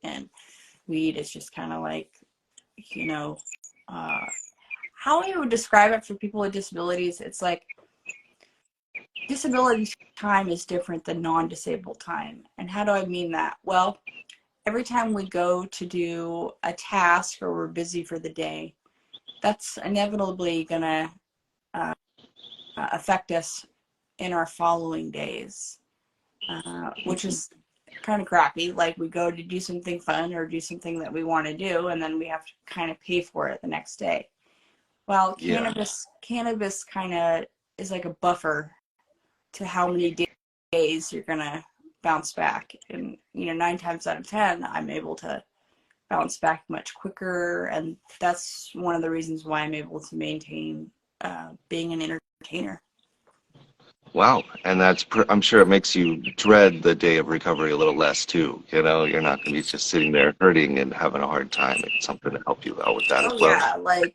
and weed is just kind of like, you know, how I would describe it for people with disabilities, it's like disability time is different than non-disabled time. And how do I mean that? Well, every time we go to do a task or we're busy for the day, that's inevitably going to affect us in our following days, which is kind of crappy. Like, we go to do something fun or do something that we want to do, and then we have to kind of pay for it the next day. Well, cannabis kind of is like a buffer to how many days you're gonna bounce back. And 9 times out of 10, I'm able to bounce back much quicker, and that's one of the reasons why I'm able to maintain being an entertainer. Wow, and I'm sure it makes you dread the day of recovery a little less too. You're not going to be just sitting there hurting and having a hard time. It's something to help you out with that Oh as well. yeah, like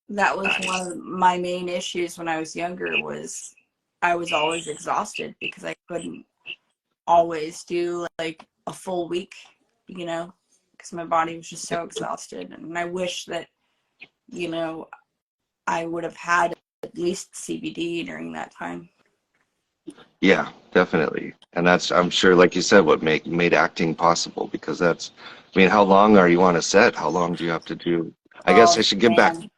that was Nice. one of my main issues when I was younger, was I was always exhausted because I couldn't always do like a full week, because my body was just so exhausted. And I wish that, I would have had at least CBD during that time. Yeah, definitely. And that's, I'm sure, like you said, what made acting possible, because how long are you on a set? How long do you have to do? I guess I Oh should get back. man,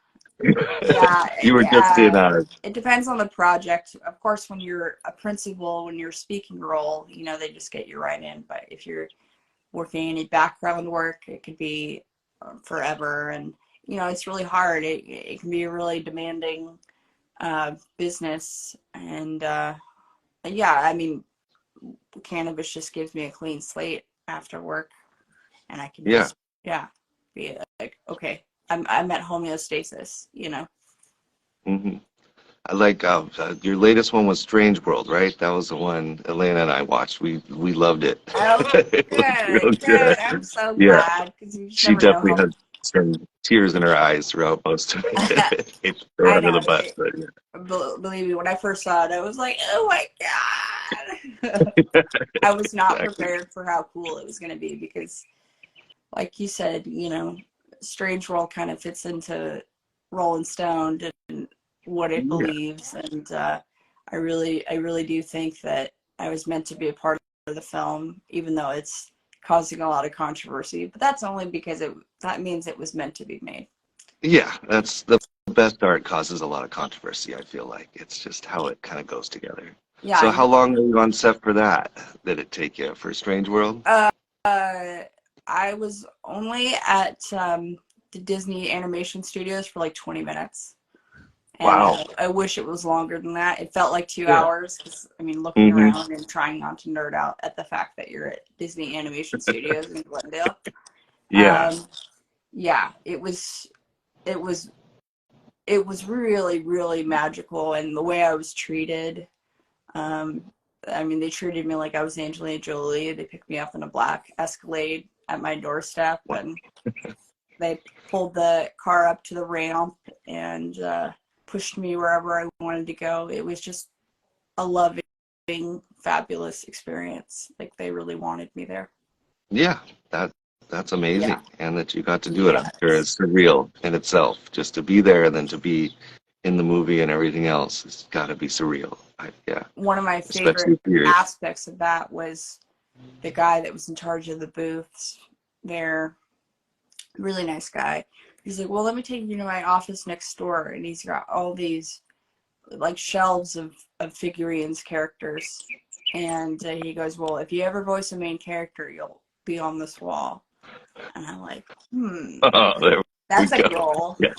yeah, You were just in it depends on the project. Of course, when you're a principal, when you're a speaking role, they just get you right in. But if you're working any background work, it could be forever. And, it's really hard. It can be a really demanding business. And yeah, I mean, cannabis just gives me a clean slate after work, and I can yeah. just, yeah, be like, okay, I'm at homeostasis, hmm I like your latest one was Strange World, right? That was the one Elena and I watched. We loved it. Oh, It was real good. good. I'm so Yeah, glad, because you just she never know definitely how. had some tears in her eyes throughout most of it. Hate to throw her I under the know. bus, but Believe me, when I first saw it, I was like, oh my God. I was not exactly. prepared for how cool it was going to be, because, like you said, Strange World kind of fits into Rollinstoned and what it Yeah. believes. And I really do think that I was meant to be a part of the film, even though it's causing a lot of controversy. But that's only because that means it was meant to be made. Yeah, that's the best art causes a lot of controversy, I feel like. It's just how it kind of goes together. Yeah, So how long were you on set for that? Did it take you for Strange World? uh, I was only at the Disney Animation Studios for like 20 minutes. And Wow. I wish it was longer than that. It felt like 2 Yeah. hours, because, I mean, looking hmm around and trying not to nerd out at the fact that you're at Disney Animation Studios in Glendale. Yeah. Um, yeah, it was really, really magical. And the way I was treated, um, I mean, they treated me like I was Angelina Jolie. They picked me up in a black Escalade at my doorstep, and they pulled the car up to the ramp and pushed me wherever I wanted to go. It was just a loving, fabulous experience. Like, they really wanted me there. Yeah. That's Yeah. amazing. And that you got to do it, I'm sure Yes. it's surreal in itself. Just to be there and then to be in the movie and everything else, it's got to be surreal. Yeah. One of my favorite Especially for your, aspects of that was the guy that was in charge of the booths there. Really nice guy. He's like, well, let me take you to my office next door. And he's got all these like shelves of figurines, characters. And he goes, well, if you ever voice a main character, you'll be on this wall. And I'm like, oh, there we that's a go. goal. Yeah.